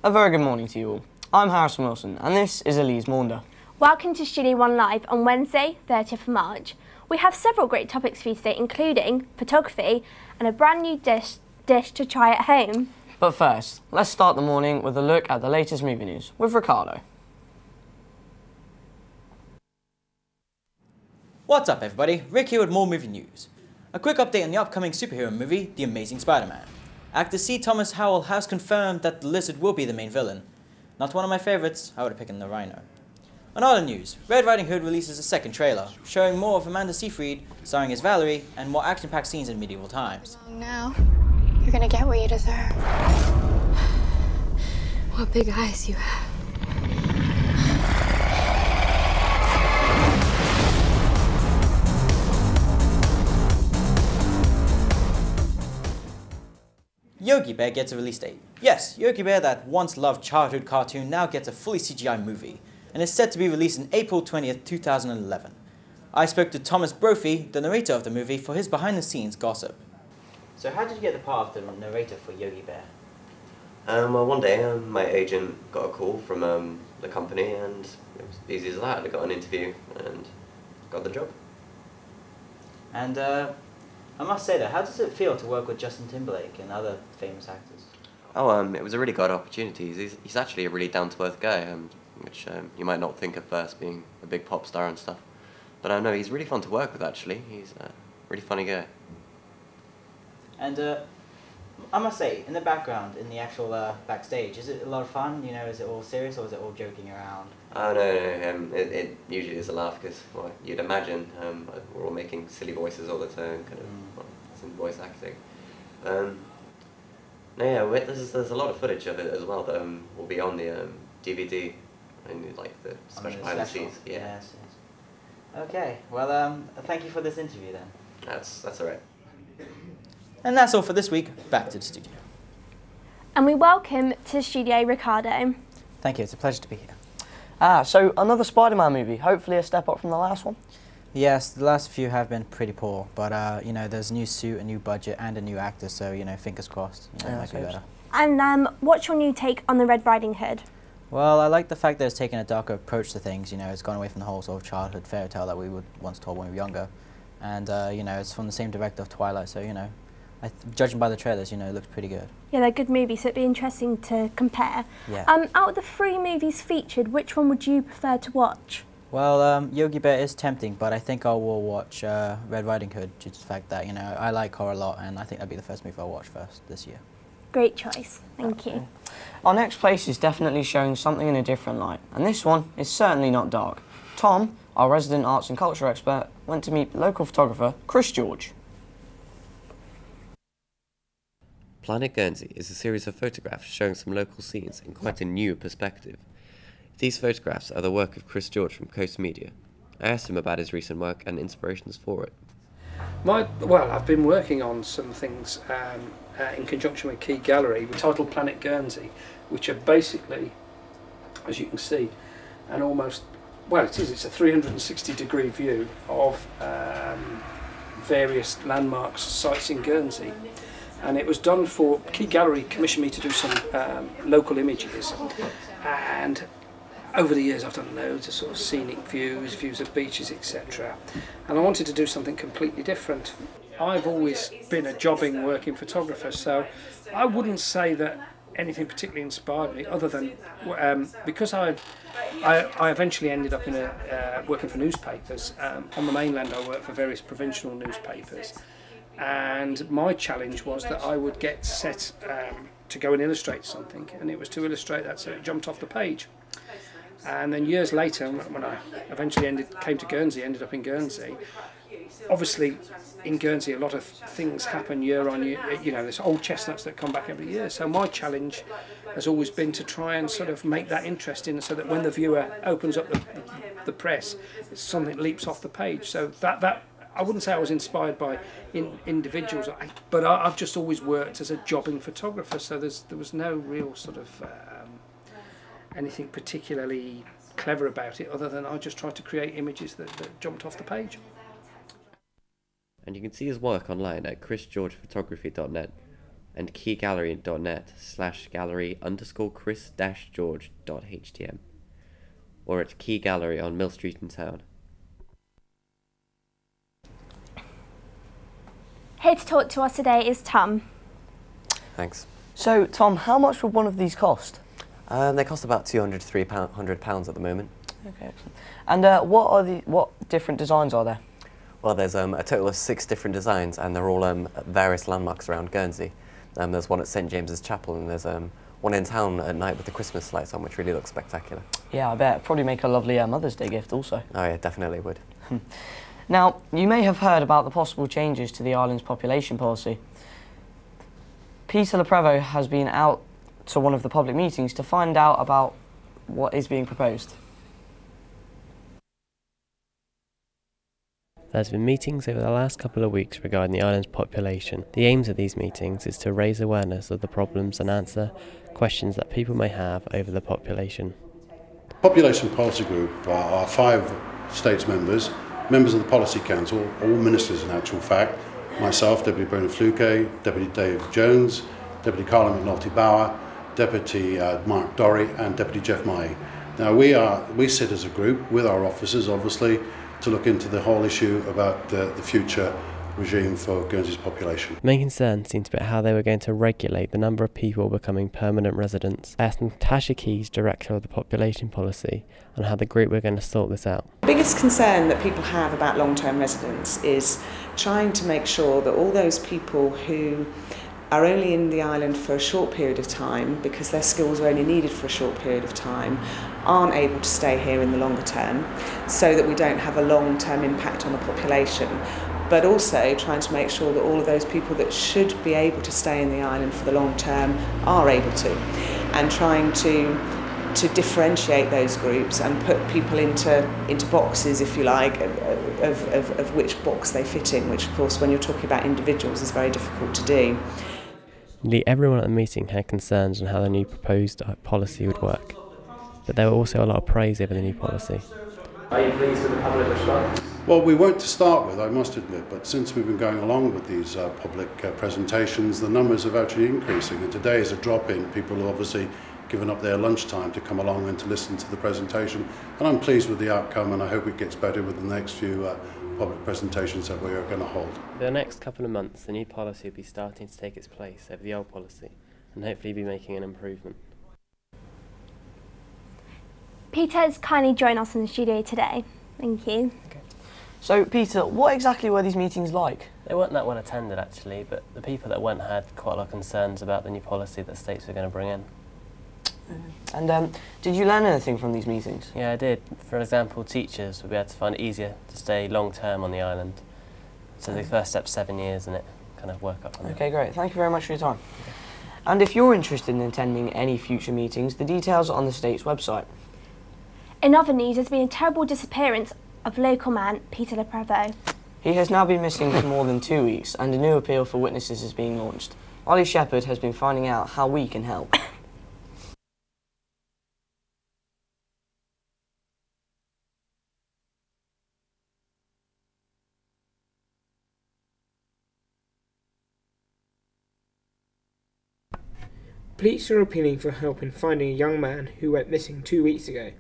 A very good morning to you all. I'm Harrison Wilson and this is Elise Maunder. Welcome to Studio One Live on Wednesday, 30th of March. We have several great topics for you today, including photography and a brand new dish to try at home. But first, let's start the morning with a look at the latest movie news with Ricardo. What's up everybody, Rick here with more movie news. A quick update on the upcoming superhero movie, The Amazing Spider-Man. Actor C. Thomas Howell has confirmed that the Lizard will be the main villain. Not one of my favourites, I would have picked the Rhino. On other news, Red Riding Hood releases a second trailer, showing more of Amanda Seyfried, starring as Valerie, and more action-packed scenes in medieval times. Now, you're gonna get what you deserve. What big eyes you have. Yogi Bear gets a release date. Yes, Yogi Bear, that once loved childhood cartoon, now gets a fully CGI movie, and is set to be released on April 20th, 2011. I spoke to Thomas Brophy, the narrator of the movie, for his behind-the-scenes gossip. So how did you get the part of the narrator for Yogi Bear? Well, one day my agent got a call from the company, and it was easy as that. I got an interview and got the job. And I must say though, how does it feel to work with Justin Timberlake and other famous actors? Oh, it was a really good opportunity. He's actually a really down-to-earth guy, which you might not think at first, being a big pop star and stuff. But no, he's really fun to work with actually. He's a really funny guy. And I must say, in the background, in the actual backstage, is it a lot of fun? You know, is it all serious or is it all joking around? Oh no, it usually is a laugh because, well, you'd imagine we're all making silly voices all the time, kind of well, some voice acting. No, yeah, there's a lot of footage of it as well that will be on the DVD and like the special behind the scenes. Yeah. Yes, yes. Okay, well, thank you for this interview then. That's alright. And that's all for this week. Back to the studio. And we welcome to the studio Ricardo. Thank you, it's a pleasure to be here. So another Spider-Man movie, hopefully a step up from the last one. Yes, the last few have been pretty poor, but you know, there's a new suit, a new budget, and a new actor, so you know, fingers crossed, you know, it might be better. And what's your new take on the Red Riding Hood? Well, I like the fact that it's taken a darker approach to things. You know, it's gone away from the whole sort of childhood fairy tale that we would once told when we were younger, and you know, it's from the same director of Twilight, so you know, judging by the trailers, you know, it looks pretty good. Yeah, they're good movies, so it'd be interesting to compare. Yeah. Out of the 3 movies featured, which one would you prefer to watch? Well, Yogi Bear is tempting, but I think I will watch Red Riding Hood due to the fact that, you know, I like horror a lot, and I think that'd be the first movie I'll watch first this year. Great choice, thank you. Our next place is definitely showing something in a different light, and this one is certainly not dark. Tom, our resident arts and culture expert, went to meet local photographer Chris George. Planet Guernsey is a series of photographs showing some local scenes in quite a new perspective. These photographs are the work of Chris George from Coast Media. I asked him about his recent work and inspirations for it. Well, I've been working on some things in conjunction with Key Gallery, titled Planet Guernsey, which are basically, as you can see, an almost, well, it's a 360-degree view of various landmarks, sites in Guernsey. And it was done for, Key Gallery commissioned me to do some local images, and over the years I've done loads of sort of scenic views of beaches, etc. And I wanted to do something completely different. I've always been a jobbing working photographer, so I wouldn't say that anything particularly inspired me, other than because I eventually ended up in working for newspapers. On the mainland I worked for various provincial newspapers, and my challenge was that I would get set to go and illustrate something, and it was to illustrate that so it jumped off the page. And then years later, when I eventually came to Guernsey, ended up in Guernsey, obviously in Guernsey a lot of things happen year on year, you know, there's old chestnuts that come back every year, so my challenge has always been to try and sort of make that interesting so that when the viewer opens up the press, something leaps off the page. So that I wouldn't say I was inspired by individuals, but I've just always worked as a jobbing photographer, so there was no real sort of anything particularly clever about it, other than I just tried to create images that jumped off the page. And you can see his work online at chrisgeorgephotography.net. and keygallery.net/gallery_Chris-George.htm, or at Key Gallery on Mill Street in town. Here to talk to us today is Tom. Thanks. So, Tom, how much would one of these cost? They cost about £200 to £300 at the moment. Okay, excellent. And what different designs are there? Well, there's a total of 6 different designs, and they're all various landmarks around Guernsey. There's one at St James's Chapel, and there's one in town at night with the Christmas lights on, which really looks spectacular. Yeah, I bet. Probably make a lovely Mother's Day gift also. Oh yeah, definitely would. Now, you may have heard about the possible changes to the island's population policy. Peter Le Prévost has been out to one of the public meetings to find out about what is being proposed. There's been meetings over the last couple of weeks regarding the island's population. The aims of these meetings is to raise awareness of the problems and answer questions that people may have over the population. Population Policy Group are 5 states members of the Policy Council, all ministers in actual fact, myself, Deputy Bernard Fluke, Deputy Dave Jones, Deputy Carla McNulty Bauer, Deputy Mark Dorry and Deputy Jeff Mai. Now we sit as a group with our officers obviously to look into the whole issue about the future regime for Guernsey's population. The main concern seemed to be how they were going to regulate the number of people becoming permanent residents. I asked Natasha Keys, Director of the Population Policy, on how the group were going to sort this out. The biggest concern that people have about long-term residents is trying to make sure that all those people who are only in the island for a short period of time because their skills are only needed for a short period of time aren't able to stay here in the longer term, so that we don't have a long-term impact on the population, but also trying to make sure that all of those people that should be able to stay in the island for the long term are able to, and trying to differentiate those groups and put people into boxes, if you like, of which box they fit in, which of course when you're talking about individuals is very difficult to do. Nearly everyone at the meeting had concerns on how the new proposed policy would work, but there were also a lot of praise over the new policy. Are you pleased with the public response? Well, we weren't to start with, I must admit, but since we've been going along with these public presentations, the numbers are actually increasing, and today is a drop-in. People have obviously given up their lunchtime to come along and to listen to the presentation, and I'm pleased with the outcome, and I hope it gets better with the next few public presentations that we are going to hold. For the next couple of months, the new policy will be starting to take its place over the old policy, and hopefully be making an improvement. Peter has kindly joined us in the studio today. Thank you. Okay. So, Peter, what exactly were these meetings like? They weren't that well attended actually, but the people that went had quite a lot of concerns about the new policy that states were going to bring in. And did you learn anything from these meetings? Yeah, I did. For example, teachers would be able to find it easier to stay long term on the island. So the first step's 7 years and it kind of work up on Okay, great. Thank you very much for your time. Okay. And if you're interested in attending any future meetings, the details are on the state's website. In other news, there's been a terrible disappearance of local man Peter Le Prévost. He has now been missing for more than 2 weeks, and a new appeal for witnesses is being launched. Ollie Shepherd has been finding out how we can help. Police are appealing for help in finding a young man who went missing 2 weeks ago.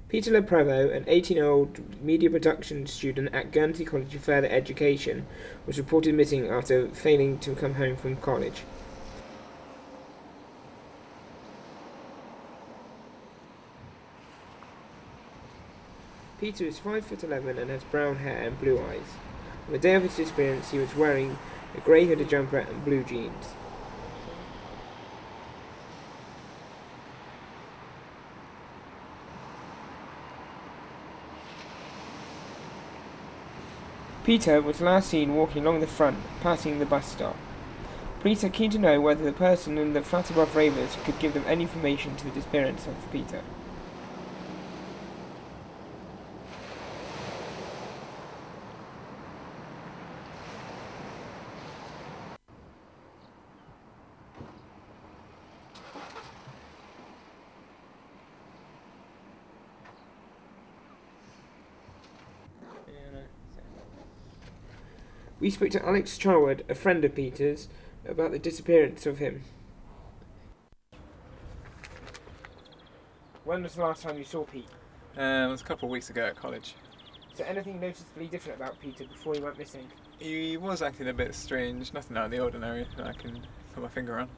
Peter Le Prévost, an 18-year-old media production student at Guernsey College of Further Education, was reported missing after failing to come home from college. Peter is 5'11" and has brown hair and blue eyes. On the day of his disappearance, he was wearing a grey hooded jumper and blue jeans. Peter was last seen walking along the front, passing the bus stop. Police are keen to know whether the person in the flat above Ravers could give them any information to the disappearance of Peter. We spoke to Alex Charwood, a friend of Peter's, about the disappearance of him. When was the last time you saw Pete? It was a couple of weeks ago at college. Is there anything noticeably different about Peter before he went missing? He was acting a bit strange, nothing out of the ordinary that I can put my finger on.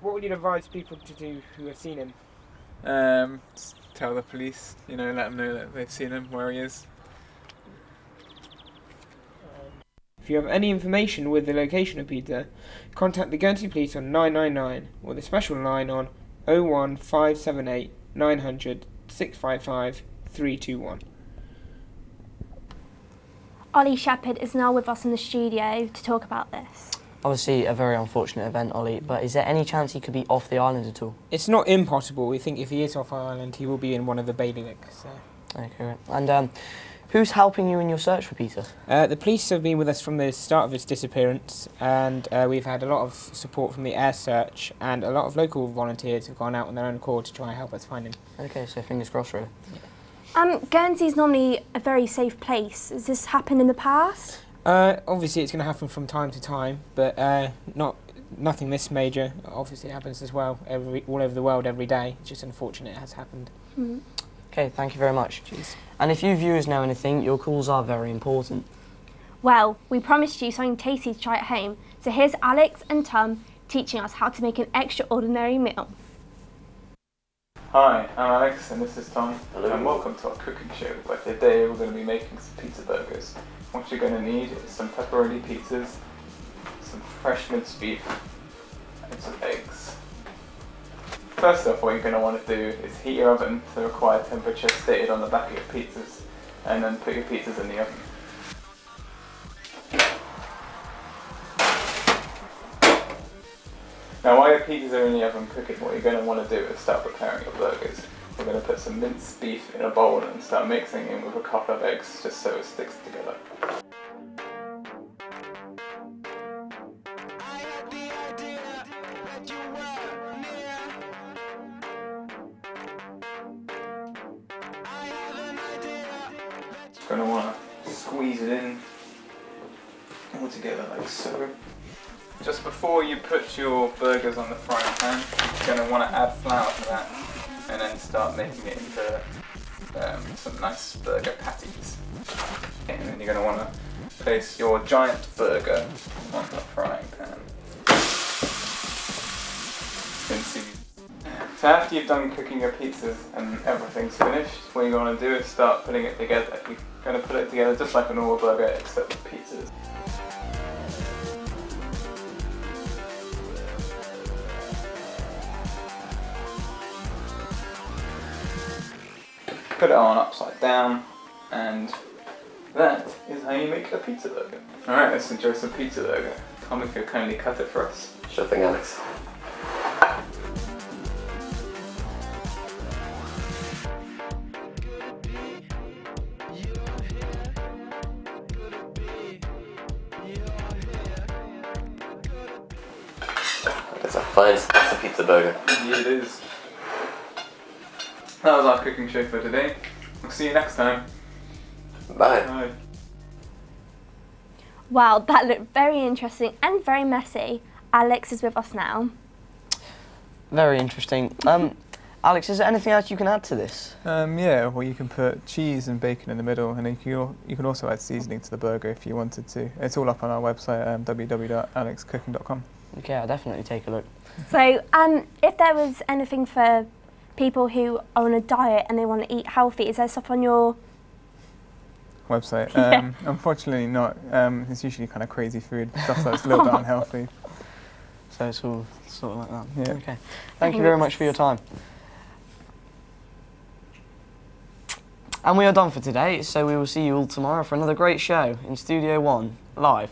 What would you advise people to do who have seen him? Just tell the police, you know, let them know that they've seen him, where he is. If you have any information with the location of Peter, contact the Guernsey Police on 999 or the special line on 01578 900 655 321. Ollie Shepherd is now with us in the studio to talk about this. Obviously a very unfortunate event, Ollie, but is there any chance he could be off the island at all? It's not impossible. We think if he is off our island, he will be in one of the bailiwicks. So. Okay, and who's helping you in your search for Peter? The police have been with us from the start of his disappearance, and we've had a lot of support from the air search, and a lot of local volunteers have gone out on their own accord to try and help us find him. Okay, so fingers crossed, really. Guernsey is normally a very safe place. Has this happened in the past? Obviously it's going to happen from time to time, but nothing this major. Obviously it happens as well all over the world every day. It's just unfortunate it has happened. Mm. Okay, thank you very much. Cheers. And if you viewers know anything, your calls are very important. Well, we promised you something tasty to try at home, so here's Alex and Tom teaching us how to make an extraordinary meal. Hi, I'm Alex and this is Tom. Hello. And welcome to our cooking show, where today we're going to be making some pizza burgers. What you're going to need is some pepperoni pizzas, some fresh minced beef, and some eggs. First off, what you're going to want to do is heat your oven to the required temperature stated on the back of your pizzas, and then put your pizzas in the oven. Now while your pizzas are in the oven cooking, what you're going to want to do is start preparing your burgers. We're going to put some minced beef in a bowl and start mixing in with a couple of eggs just so it sticks together. Going to want to squeeze it in all together like so. Just before you put your burgers on the frying pan, you're going to want to add flour to that and then start making it into some nice burger patties. Okay, and then you're going to want to place your giant burger on the frying pan. So after you've done cooking your pizzas and everything's finished, what you're going to do is start putting it together. You're going to put it together just like a normal burger except with pizzas. Put it on upside down, and that is how you make a pizza burger. Alright, let's enjoy some pizza burger. Tom, if you'll kindly cut it for us. Sure thing, Alex. That's a fine spicy pizza burger. Indeed it is. That was our cooking show for today. We'll see you next time. Bye. Bye. Wow, that looked very interesting and very messy. Alex is with us now. Very interesting. Alex, is there anything else you can add to this? Yeah, well you can put cheese and bacon in the middle, and you can also add seasoning to the burger if you wanted to. It's all up on our website, www.alexcooking.com. Okay, I'll definitely take a look. So, if there was anything for people who are on a diet and they want to eat healthy, is there stuff on your website? Yeah. Unfortunately not. It's usually kind of crazy food, stuff that's a little bit unhealthy. So it's all sort of like that. Yeah. Okay. Thank you very much for your time. And we are done for today, so we will see you all tomorrow for another great show in Studio 1, live.